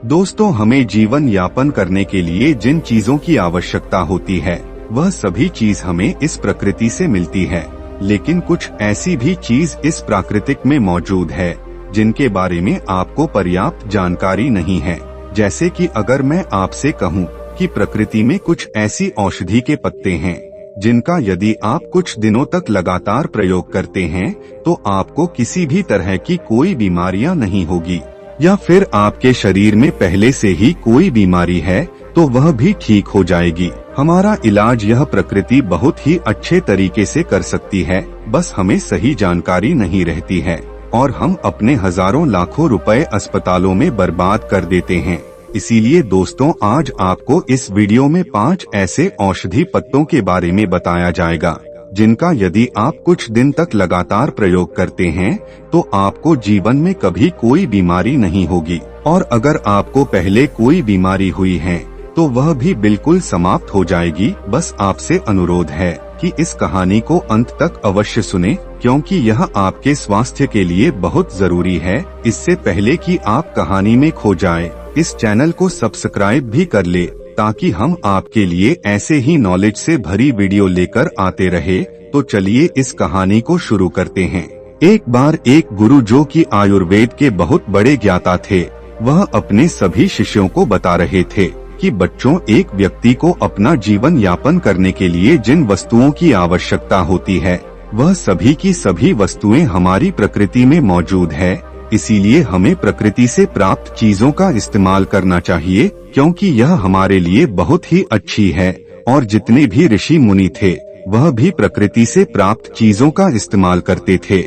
दोस्तों, हमें जीवन यापन करने के लिए जिन चीजों की आवश्यकता होती है वह सभी चीज हमें इस प्रकृति से मिलती है। लेकिन कुछ ऐसी भी चीज इस प्राकृतिक में मौजूद है जिनके बारे में आपको पर्याप्त जानकारी नहीं है। जैसे कि अगर मैं आपसे कहूँ कि प्रकृति में कुछ ऐसी औषधि के पत्ते हैं जिनका यदि आप कुछ दिनों तक लगातार प्रयोग करते हैं तो आपको किसी भी तरह की कोई बीमारियां नहीं होगी, या फिर आपके शरीर में पहले से ही कोई बीमारी है तो वह भी ठीक हो जाएगी। हमारा इलाज यह प्रकृति बहुत ही अच्छे तरीके से कर सकती है, बस हमें सही जानकारी नहीं रहती है और हम अपने हजारों लाखों रुपए अस्पतालों में बर्बाद कर देते हैं। इसीलिए दोस्तों, आज आपको इस वीडियो में 5 ऐसे औषधि पत्तों के बारे में बताया जाएगा जिनका यदि आप कुछ दिन तक लगातार प्रयोग करते हैं तो आपको जीवन में कभी कोई बीमारी नहीं होगी, और अगर आपको पहले कोई बीमारी हुई है तो वह भी बिल्कुल समाप्त हो जाएगी। बस आपसे अनुरोध है कि इस कहानी को अंत तक अवश्य सुने, क्योंकि यह आपके स्वास्थ्य के लिए बहुत जरूरी है। इससे पहले कि आप कहानी में खो जाए, इस चैनल को सब्सक्राइब भी कर ले ताकि हम आपके लिए ऐसे ही नॉलेज से भरी वीडियो लेकर आते रहे। तो चलिए इस कहानी को शुरू करते हैं। एक बार एक गुरु जो कि आयुर्वेद के बहुत बड़े ज्ञाता थे, वह अपने सभी शिष्यों को बता रहे थे कि बच्चों, एक व्यक्ति को अपना जीवन यापन करने के लिए जिन वस्तुओं की आवश्यकता होती है वह सभी की सभी वस्तुएं हमारी प्रकृति में मौजूद है। इसीलिए हमें प्रकृति से प्राप्त चीजों का इस्तेमाल करना चाहिए, क्योंकि यह हमारे लिए बहुत ही अच्छी है। और जितने भी ऋषि मुनि थे वह भी प्रकृति से प्राप्त चीजों का इस्तेमाल करते थे।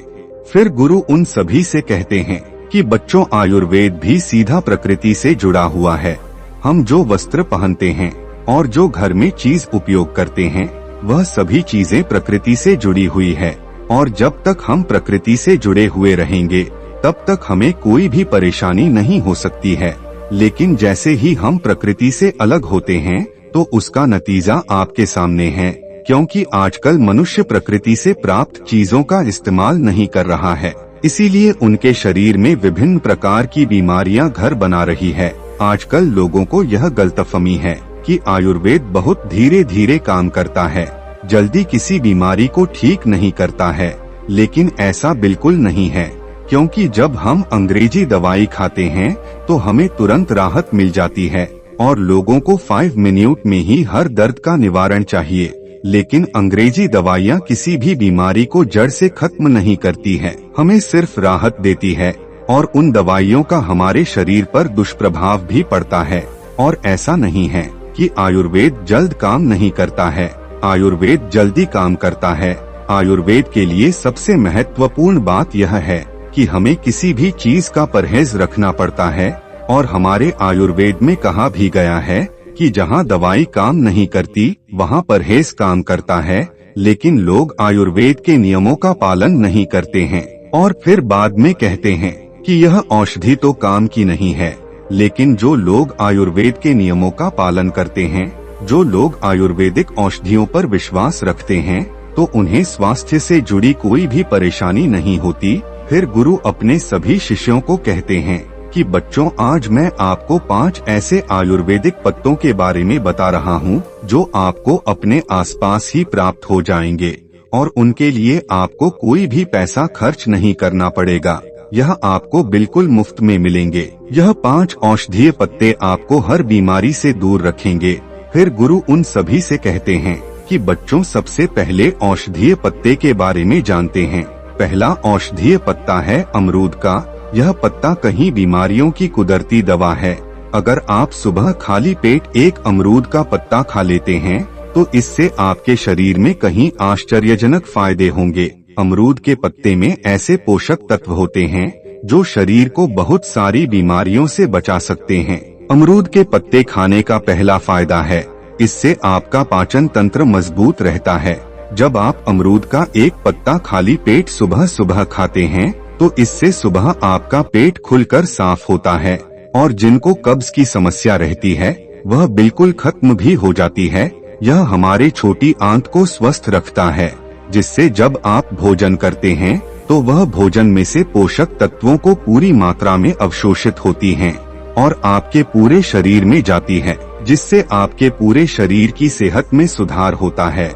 फिर गुरु उन सभी से कहते हैं कि बच्चों, आयुर्वेद भी सीधा प्रकृति से जुड़ा हुआ है। हम जो वस्त्र पहनते हैं और जो घर में चीज उपयोग करते हैं वह सभी चीजें प्रकृति से जुड़ी हुई है, और जब तक हम प्रकृति से जुड़े हुए रहेंगे तब तक हमें कोई भी परेशानी नहीं हो सकती है। लेकिन जैसे ही हम प्रकृति से अलग होते हैं तो उसका नतीजा आपके सामने है, क्योंकि आजकल मनुष्य प्रकृति से प्राप्त चीजों का इस्तेमाल नहीं कर रहा है। इसीलिए उनके शरीर में विभिन्न प्रकार की बीमारियां घर बना रही है। आजकल लोगों को यह गलतफहमी है कि आयुर्वेद बहुत धीरे धीरे काम करता है, जल्दी किसी बीमारी को ठीक नहीं करता है। लेकिन ऐसा बिल्कुल नहीं है, क्योंकि जब हम अंग्रेजी दवाई खाते हैं तो हमें तुरंत राहत मिल जाती है और लोगों को 5 मिनट में ही हर दर्द का निवारण चाहिए। लेकिन अंग्रेजी दवाइयाँ किसी भी बीमारी को जड़ से खत्म नहीं करती है, हमें सिर्फ राहत देती है, और उन दवाइयों का हमारे शरीर पर दुष्प्रभाव भी पड़ता है। और ऐसा नहीं है कि आयुर्वेद जल्द काम नहीं करता है, आयुर्वेद जल्दी काम करता है। आयुर्वेद के लिए सबसे महत्वपूर्ण बात यह है कि हमें किसी भी चीज का परहेज रखना पड़ता है, और हमारे आयुर्वेद में कहा भी गया है कि जहाँ दवाई काम नहीं करती वहाँ परहेज काम करता है। लेकिन लोग आयुर्वेद के नियमों का पालन नहीं करते हैं और फिर बाद में कहते हैं कि यह औषधि तो काम की नहीं है। लेकिन जो लोग आयुर्वेद के नियमों का पालन करते हैं, जो लोग आयुर्वेदिक औषधियों पर विश्वास रखते हैं, तो उन्हें स्वास्थ्य से जुड़ी कोई भी परेशानी नहीं होती। फिर गुरु अपने सभी शिष्यों को कहते हैं कि बच्चों, आज मैं आपको 5 ऐसे आयुर्वेदिक पत्तों के बारे में बता रहा हूँ जो आपको अपने आसपास ही प्राप्त हो जाएंगे, और उनके लिए आपको कोई भी पैसा खर्च नहीं करना पड़ेगा। यह आपको बिल्कुल मुफ्त में मिलेंगे। यह 5 औषधीय पत्ते आपको हर बीमारी से दूर रखेंगे। फिर गुरु उन सभी से कहते हैं कि बच्चों, सबसे पहले औषधीय पत्ते के बारे में जानते हैं। पहला औषधीय पत्ता है अमरूद का। यह पत्ता कई बीमारियों की कुदरती दवा है। अगर आप सुबह खाली पेट एक अमरूद का पत्ता खा लेते हैं तो इससे आपके शरीर में कई आश्चर्यजनक फायदे होंगे। अमरूद के पत्ते में ऐसे पोषक तत्व होते हैं जो शरीर को बहुत सारी बीमारियों से बचा सकते हैं। अमरूद के पत्ते खाने का पहला फायदा है, इससे आपका पाचन तंत्र मजबूत रहता है। जब आप अमरूद का एक पत्ता खाली पेट सुबह सुबह खाते हैं तो इससे सुबह आपका पेट खुलकर साफ होता है, और जिनको कब्ज की समस्या रहती है वह बिल्कुल खत्म भी हो जाती है। यह हमारे छोटी आंत को स्वस्थ रखता है, जिससे जब आप भोजन करते हैं तो वह भोजन में से पोषक तत्वों को पूरी मात्रा में अवशोषित होती हैं। और आपके पूरे शरीर में जाती है, जिससे आपके पूरे शरीर की सेहत में सुधार होता है।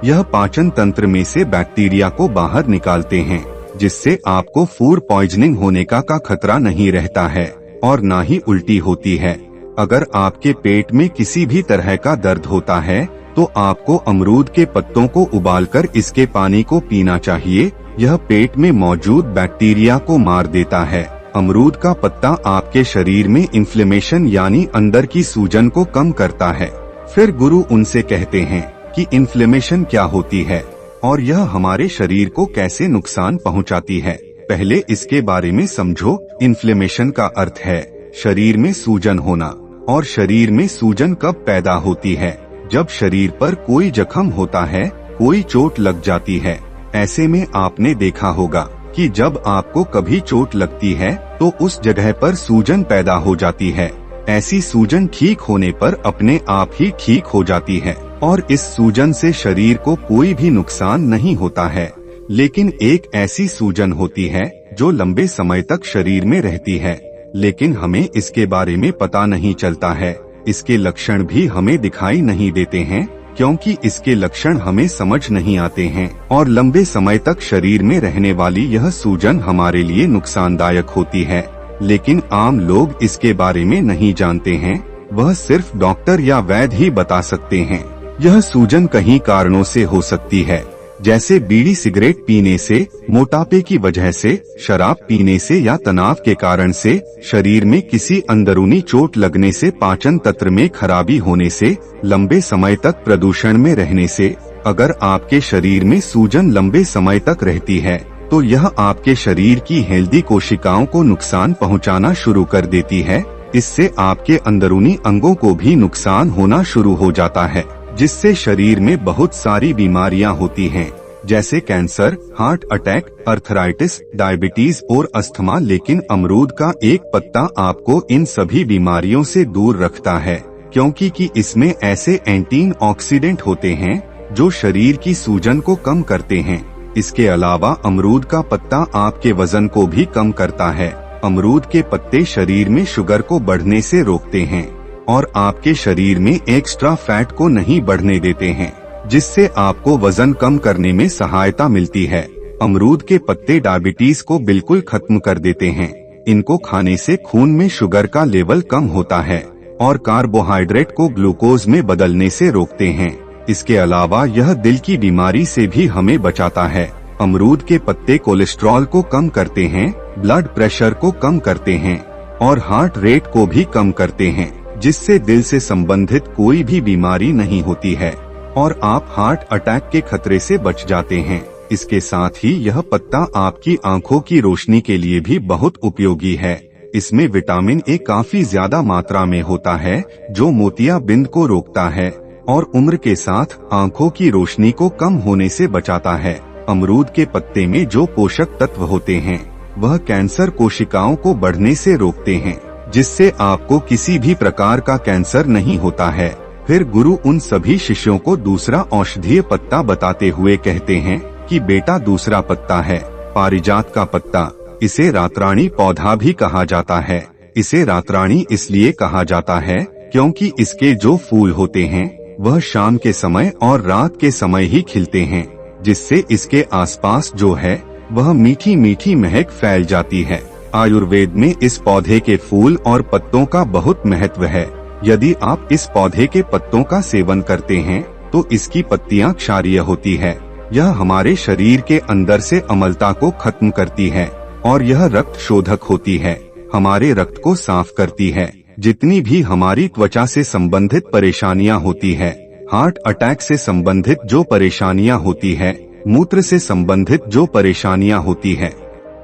यह पाचन तंत्र में से बैक्टीरिया को बाहर निकालते हैं, जिससे आपको फूड पॉइजनिंग होने का खतरा नहीं रहता है और ना ही उल्टी होती है। अगर आपके पेट में किसी भी तरह का दर्द होता है तो आपको अमरूद के पत्तों को उबालकर इसके पानी को पीना चाहिए। यह पेट में मौजूद बैक्टीरिया को मार देता है। अमरूद का पत्ता आपके शरीर में इन्फ्लेमेशन यानी अंदर की सूजन को कम करता है। फिर गुरु उनसे कहते हैं कि इन्फ्लेमेशन क्या होती है और यह हमारे शरीर को कैसे नुकसान पहुंचाती है। पहले इसके बारे में समझो। इन्फ्लेमेशन का अर्थ है शरीर में सूजन होना। और शरीर में सूजन कब पैदा होती है? जब शरीर पर कोई जख्म होता है, कोई चोट लग जाती है। ऐसे में आपने देखा होगा कि जब आपको कभी चोट लगती है तो उस जगह पर सूजन पैदा हो जाती है। ऐसी सूजन ठीक होने पर अपने आप ही ठीक हो जाती है और इस सूजन से शरीर को कोई भी नुकसान नहीं होता है। लेकिन एक ऐसी सूजन होती है जो लंबे समय तक शरीर में रहती है, लेकिन हमें इसके बारे में पता नहीं चलता है। इसके लक्षण भी हमें दिखाई नहीं देते हैं क्योंकि इसके लक्षण हमें समझ नहीं आते हैं और लंबे समय तक शरीर में रहने वाली यह सूजन हमारे लिए नुकसानदायक होती है। लेकिन आम लोग इसके बारे में नहीं जानते हैं। वह सिर्फ डॉक्टर या वैद्य ही बता सकते हैं। यह सूजन कई कारणों से हो सकती है, जैसे बीड़ी सिगरेट पीने से, मोटापे की वजह से, शराब पीने से या तनाव के कारण से, शरीर में किसी अंदरूनी चोट लगने से, पाचन तंत्र में खराबी होने से, लंबे समय तक प्रदूषण में रहने से। अगर आपके शरीर में सूजन लंबे समय तक रहती है तो यह आपके शरीर की हेल्दी कोशिकाओं को नुकसान पहुंचाना शुरू कर देती है। इससे आपके अंदरूनी अंगों को भी नुकसान होना शुरू हो जाता है, जिससे शरीर में बहुत सारी बीमारियां होती हैं, जैसे cancer, heart attack, arthritis, diabetes और अस्थमा। लेकिन अमरूद का एक पत्ता आपको इन सभी बीमारियों से दूर रखता है, क्योंकि इसमें ऐसे एंटीऑक्सीडेंट होते हैं जो शरीर की सूजन को कम करते हैं। इसके अलावा अमरूद का पत्ता आपके वजन को भी कम करता है। अमरूद के पत्ते शरीर में शुगर को बढ़ने से रोकते हैं और आपके शरीर में एक्स्ट्रा फैट को नहीं बढ़ने देते हैं, जिससे आपको वजन कम करने में सहायता मिलती है। अमरूद के पत्ते डायबिटीज को बिल्कुल खत्म कर देते हैं। इनको खाने से खून में शुगर का लेवल कम होता है और कार्बोहाइड्रेट को ग्लूकोज में बदलने से रोकते हैं। इसके अलावा यह दिल की बीमारी से भी हमें बचाता है। अमरूद के पत्ते कोलेस्ट्रॉल को कम करते हैं, ब्लड प्रेशर को कम करते हैं और हार्ट रेट को भी कम करते हैं, जिससे दिल से संबंधित कोई भी बीमारी नहीं होती है और आप हार्ट अटैक के खतरे से बच जाते हैं। इसके साथ ही यह पत्ता आपकी आंखों की रोशनी के लिए भी बहुत उपयोगी है। इसमें विटामिन ए काफी ज्यादा मात्रा में होता है, जो मोतियाबिंद को रोकता है और उम्र के साथ आंखों की रोशनी को कम होने से बचाता है। अमरूद के पत्ते में जो पोषक तत्व होते हैं वह कैंसर कोशिकाओं को बढ़ने से रोकते हैं, जिससे आपको किसी भी प्रकार का कैंसर नहीं होता है। फिर गुरु उन सभी शिष्यों को दूसरा औषधीय पत्ता बताते हुए कहते हैं कि बेटा दूसरा पत्ता है पारिजात का पत्ता। इसे रातरानी पौधा भी कहा जाता है। इसे रातरानी इसलिए कहा जाता है क्योंकि इसके जो फूल होते हैं वह शाम के समय और रात के समय ही खिलते हैं, जिससे इसके आसपास जो है वह मीठी मीठी महक फैल जाती है। आयुर्वेद में इस पौधे के फूल और पत्तों का बहुत महत्व है। यदि आप इस पौधे के पत्तों का सेवन करते हैं तो इसकी पत्तियां क्षारीय होती है। यह हमारे शरीर के अंदर से अम्लता को खत्म करती है और यह रक्त शोधक होती है, हमारे रक्त को साफ करती है। जितनी भी हमारी त्वचा से संबंधित परेशानियां होती है, हार्ट अटैक से संबंधित जो परेशानियां होती है, मूत्र से संबंधित जो परेशानियां होती है,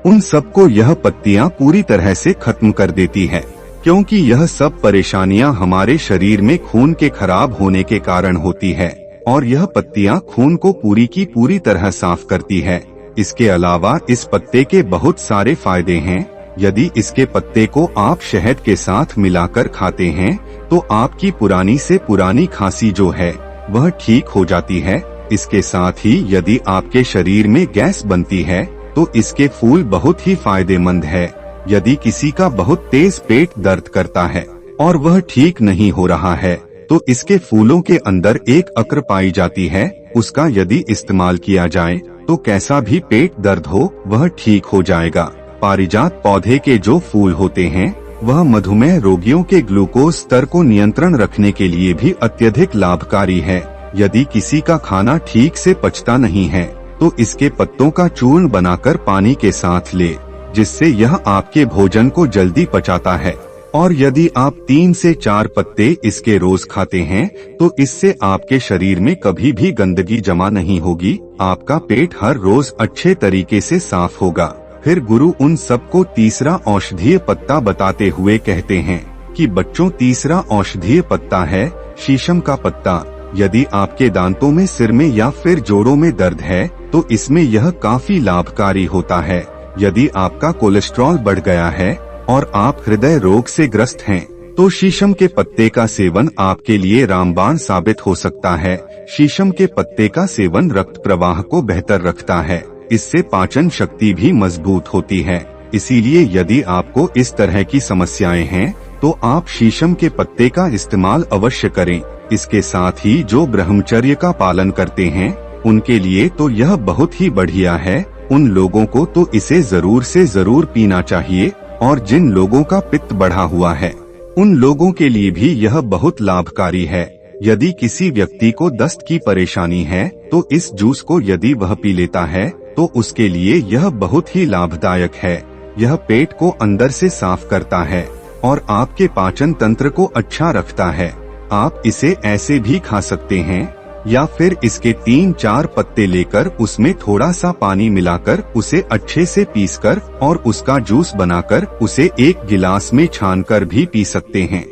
उन सबको यह पत्तियां पूरी तरह से खत्म कर देती है। क्योंकि यह सब परेशानियां हमारे शरीर में खून के खराब होने के कारण होती है और यह पत्तियां खून को पूरी की पूरी तरह साफ करती है। इसके अलावा इस पत्ते के बहुत सारे फायदे हैं। यदि इसके पत्ते को आप शहद के साथ मिलाकर खाते हैं तो आपकी पुरानी से पुरानी खांसी जो है वह ठीक हो जाती है। इसके साथ ही यदि आपके शरीर में गैस बनती है तो इसके फूल बहुत ही फायदेमंद है। यदि किसी का बहुत तेज पेट दर्द करता है और वह ठीक नहीं हो रहा है तो इसके फूलों के अंदर एक अक्र पाई जाती है, उसका यदि इस्तेमाल किया जाए तो कैसा भी पेट दर्द हो वह ठीक हो जाएगा। पारिजात पौधे के जो फूल होते हैं वह मधुमेह रोगियों के ग्लूकोज स्तर को नियंत्रण रखने के लिए भी अत्यधिक लाभकारी है। यदि किसी का खाना ठीक से पचता नहीं है तो इसके पत्तों का चूर्ण बनाकर पानी के साथ ले, जिससे यह आपके भोजन को जल्दी पचाता है। और यदि आप 3 से 4 पत्ते इसके रोज खाते हैं तो इससे आपके शरीर में कभी भी गंदगी जमा नहीं होगी, आपका पेट हर रोज अच्छे तरीके से साफ होगा। फिर गुरु उन सबको तीसरा औषधीय पत्ता बताते हुए कहते हैं कि बच्चों, तीसरा औषधीय पत्ता है शीशम का पत्ता। यदि आपके दांतों में, सिर में या फिर जोड़ों में दर्द है तो इसमें यह काफी लाभकारी होता है। यदि आपका कोलेस्ट्रॉल बढ़ गया है और आप हृदय रोग से ग्रस्त हैं तो शीशम के पत्ते का सेवन आपके लिए रामबाण साबित हो सकता है। शीशम के पत्ते का सेवन रक्त प्रवाह को बेहतर रखता है, इससे पाचन शक्ति भी मजबूत होती है। इसीलिए यदि आपको इस तरह की समस्याएं हैं तो आप शीशम के पत्ते का इस्तेमाल अवश्य करें। इसके साथ ही जो ब्रह्मचर्य का पालन करते हैं उनके लिए तो यह बहुत ही बढ़िया है। उन लोगों को तो इसे जरूर से जरूर पीना चाहिए, और जिन लोगों का पित्त बढ़ा हुआ है उन लोगों के लिए भी यह बहुत लाभकारी है। यदि किसी व्यक्ति को दस्त की परेशानी है तो इस जूस को यदि वह पी लेता है तो उसके लिए यह बहुत ही लाभदायक है। यह पेट को अंदर से साफ करता है और आपके पाचन तंत्र को अच्छा रखता है। आप इसे ऐसे भी खा सकते हैं या फिर इसके 3-4 पत्ते लेकर उसमें थोड़ा सा पानी मिलाकर उसे अच्छे से पीसकर और उसका जूस बनाकर उसे एक गिलास में छानकर भी पी सकते हैं।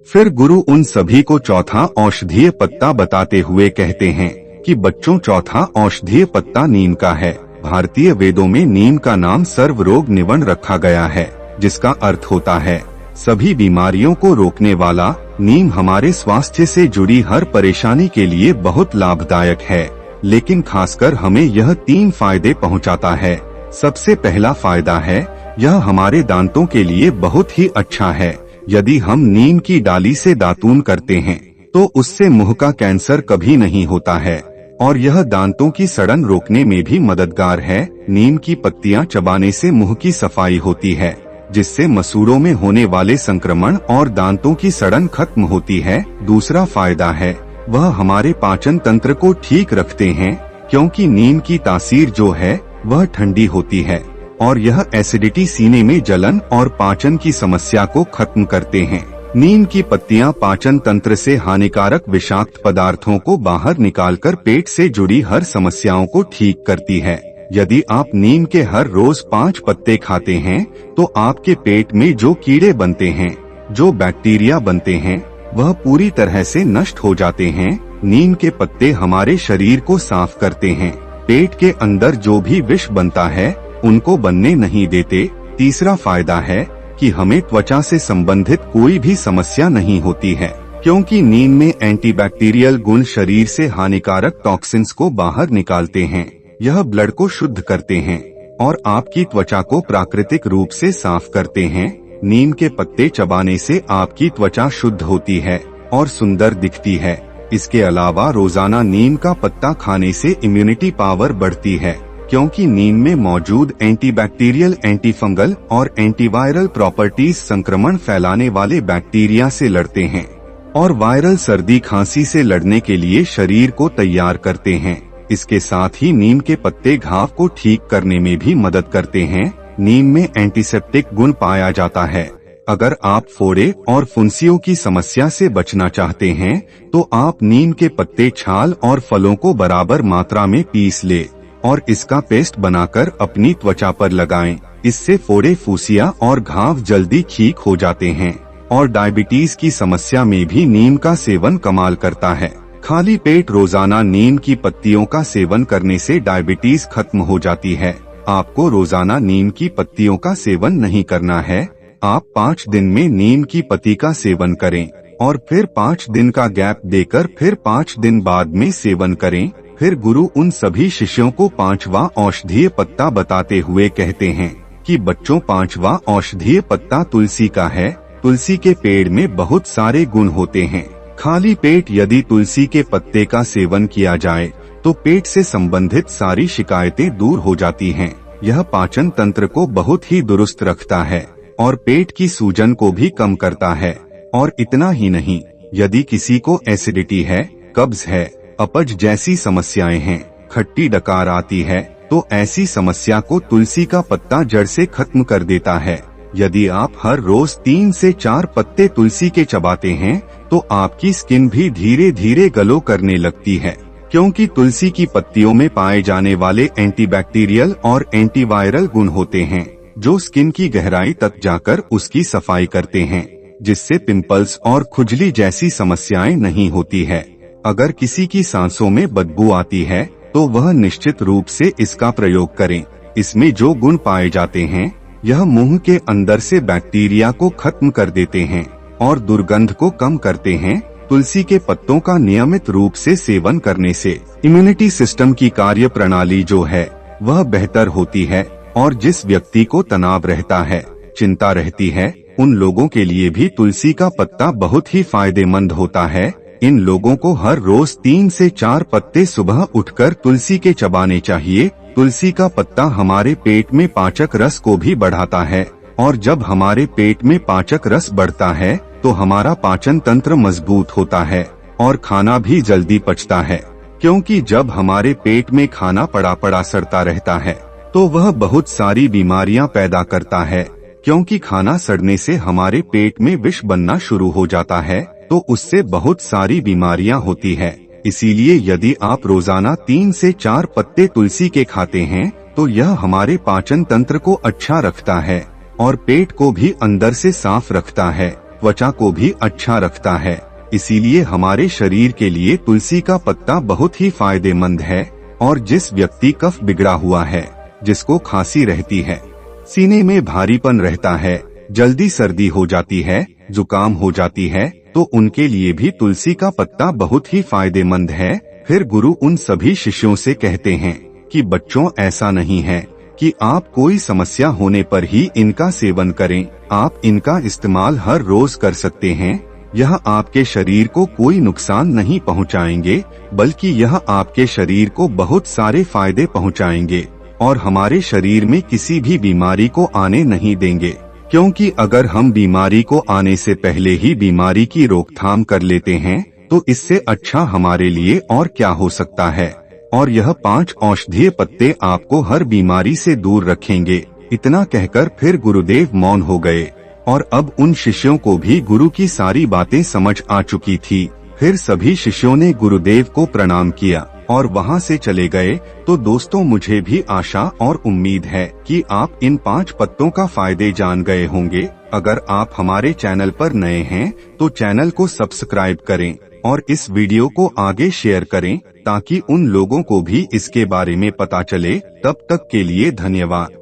फिर गुरु उन सभी को चौथा औषधीय पत्ता बताते हुए कहते हैं कि बच्चों, चौथा औषधीय पत्ता नीम का है। भारतीय वेदों में नीम का नाम सर्व रोग निवारण रखा गया है, जिसका अर्थ होता है सभी बीमारियों को रोकने वाला। नीम हमारे स्वास्थ्य से जुड़ी हर परेशानी के लिए बहुत लाभदायक है, लेकिन खासकर हमें यह 3 फायदे पहुंचाता है। सबसे पहला फायदा है यह हमारे दांतों के लिए बहुत ही अच्छा है। यदि हम नीम की डाली से दातून करते हैं तो उससे मुंह का कैंसर कभी नहीं होता है, और यह दांतों की सड़न रोकने में भी मददगार है। नीम की पत्तियां चबाने से मुंह की सफाई होती है, जिससे मसूड़ों में होने वाले संक्रमण और दांतों की सड़न खत्म होती है। दूसरा फायदा है वह हमारे पाचन तंत्र को ठीक रखते हैं, क्योंकि नीम की तासीर जो है वह ठंडी होती है और यह एसिडिटी, सीने में जलन और पाचन की समस्या को खत्म करते हैं। नीम की पत्तियां पाचन तंत्र से हानिकारक विषाक्त पदार्थों को बाहर निकालकर पेट से जुड़ी हर समस्याओं को ठीक करती है। यदि आप नीम के हर रोज 5 पत्ते खाते हैं तो आपके पेट में जो कीड़े बनते हैं, जो बैक्टीरिया बनते हैं, वह पूरी तरह से नष्ट हो जाते हैं। नीम के पत्ते हमारे शरीर को साफ करते हैं, पेट के अंदर जो भी विष बनता है उनको बनने नहीं देते। तीसरा फायदा है कि हमें त्वचा से संबंधित कोई भी समस्या नहीं होती है, क्योंकि नीम में एंटीबैक्टीरियल गुण शरीर से हानिकारक टॉक्सिन्स को बाहर निकालते हैं। यह ब्लड को शुद्ध करते हैं और आपकी त्वचा को प्राकृतिक रूप से साफ करते हैं। नीम के पत्ते चबाने से आपकी त्वचा शुद्ध होती है और सुंदर दिखती है। इसके अलावा रोजाना नीम का पत्ता खाने से इम्यूनिटी पावर बढ़ती है, क्योंकि नीम में मौजूद एंटीबैक्टीरियल, एंटीफंगल और एंटीवायरल प्रॉपर्टीज संक्रमण फैलाने वाले बैक्टीरिया से लड़ते हैं और वायरल सर्दी खांसी से लड़ने के लिए शरीर को तैयार करते हैं। इसके साथ ही नीम के पत्ते घाव को ठीक करने में भी मदद करते हैं। नीम में एंटीसेप्टिक गुण पाया जाता है। अगर आप फोड़े और फुंसियों की समस्या से बचना चाहते हैं तो आप नीम के पत्ते, छाल और फलों को बराबर मात्रा में पीस ले और इसका पेस्ट बनाकर अपनी त्वचा पर लगाएं। इससे फोड़े, फुंसियां और घाव जल्दी ठीक हो जाते हैं। और डायबिटीज की समस्या में भी नीम का सेवन कमाल करता है। खाली पेट रोजाना नीम की पत्तियों का सेवन करने से डायबिटीज खत्म हो जाती है। आपको रोजाना नीम की पत्तियों का सेवन नहीं करना है। आप 5 दिन में नीम की पत्ती का सेवन करें और फिर 5 दिन का गैप देकर फिर 5 दिन बाद में सेवन करें। फिर गुरु उन सभी शिष्यों को 5वां औषधीय पत्ता बताते हुए कहते हैं कि बच्चों, 5वां औषधीय पत्ता तुलसी का है। तुलसी के पेड़ में बहुत सारे गुण होते हैं। खाली पेट यदि तुलसी के पत्ते का सेवन किया जाए तो पेट से संबंधित सारी शिकायतें दूर हो जाती हैं। यह पाचन तंत्र को बहुत ही दुरुस्त रखता है और पेट की सूजन को भी कम करता है। और इतना ही नहीं, यदि किसी को एसिडिटी है, कब्ज है, अपच जैसी समस्याएं हैं, खट्टी डकार आती है, तो ऐसी समस्या को तुलसी का पत्ता जड़ से खत्म कर देता है। यदि आप हर रोज 3 से 4 पत्ते तुलसी के चबाते हैं तो आपकी स्किन भी धीरे धीरे ग्लो करने लगती है, क्योंकि तुलसी की पत्तियों में पाए जाने वाले एंटीबैक्टीरियल और एंटीवायरल गुण होते हैं जो स्किन की गहराई तक जाकर उसकी सफाई करते हैं, जिससे पिंपल्स और खुजली जैसी समस्याएं नहीं होती है। अगर किसी की सांसों में बदबू आती है तो वह निश्चित रूप से इसका प्रयोग करें। इसमें जो गुण पाए जाते हैं यह मुंह के अंदर से बैक्टीरिया को खत्म कर देते हैं और दुर्गंध को कम करते हैं। तुलसी के पत्तों का नियमित रूप से सेवन करने से इम्यूनिटी सिस्टम की कार्य प्रणाली जो है वह बेहतर होती है और जिस व्यक्ति को तनाव रहता है, चिंता रहती है, उन लोगों के लिए भी तुलसी का पत्ता बहुत ही फायदेमंद होता है। इन लोगों को हर रोज 3 से 4 पत्ते सुबह उठकर तुलसी के चबाने चाहिए। तुलसी का पत्ता हमारे पेट में पाचक रस को भी बढ़ाता है और जब हमारे पेट में पाचक रस बढ़ता है तो हमारा पाचन तंत्र मजबूत होता है और खाना भी जल्दी पचता है, क्योंकि जब हमारे पेट में खाना पड़ा पड़ा सड़ता रहता है तो वह बहुत सारी बीमारियां पैदा करता है, क्योंकि खाना सड़ने से हमारे पेट में विष बनना शुरू हो जाता है तो उससे बहुत सारी बीमारियां होती है। इसीलिए यदि आप रोजाना 3 से 4 पत्ते तुलसी के खाते हैं तो यह हमारे पाचन तंत्र को अच्छा रखता है और पेट को भी अंदर से साफ रखता है, त्वचा को भी अच्छा रखता है। इसीलिए हमारे शरीर के लिए तुलसी का पत्ता बहुत ही फायदेमंद है। और जिस व्यक्ति कफ बिगड़ा हुआ है, जिसको खांसी रहती है, सीने में भारीपन रहता है, जल्दी सर्दी हो जाती है, जुकाम हो जाती है, तो उनके लिए भी तुलसी का पत्ता बहुत ही फायदेमंद है। फिर गुरु उन सभी शिष्यों से कहते हैं कि बच्चों, ऐसा नहीं है कि आप कोई समस्या होने पर ही इनका सेवन करें। आप इनका इस्तेमाल हर रोज कर सकते हैं। यह आपके शरीर को कोई नुकसान नहीं पहुंचाएंगे, बल्कि यह आपके शरीर को बहुत सारे फायदे पहुंचाएंगे और हमारे शरीर में किसी भी बीमारी को आने नहीं देंगे। क्योंकि अगर हम बीमारी को आने से पहले ही बीमारी की रोकथाम कर लेते हैं तो इससे अच्छा हमारे लिए और क्या हो सकता है। और यह 5 औषधीय पत्ते आपको हर बीमारी से दूर रखेंगे। इतना कहकर फिर गुरुदेव मौन हो गए और अब उन शिष्यों को भी गुरु की सारी बातें समझ आ चुकी थी। फिर सभी शिष्यों ने गुरुदेव को प्रणाम किया और वहां से चले गए। तो दोस्तों, मुझे भी आशा और उम्मीद है कि आप इन 5 पत्तों का फायदे जान गए होंगे। अगर आप हमारे चैनल पर नए हैं तो चैनल को सब्सक्राइब करें और इस वीडियो को आगे शेयर करें ताकि उन लोगों को भी इसके बारे में पता चले। तब तक के लिए धन्यवाद।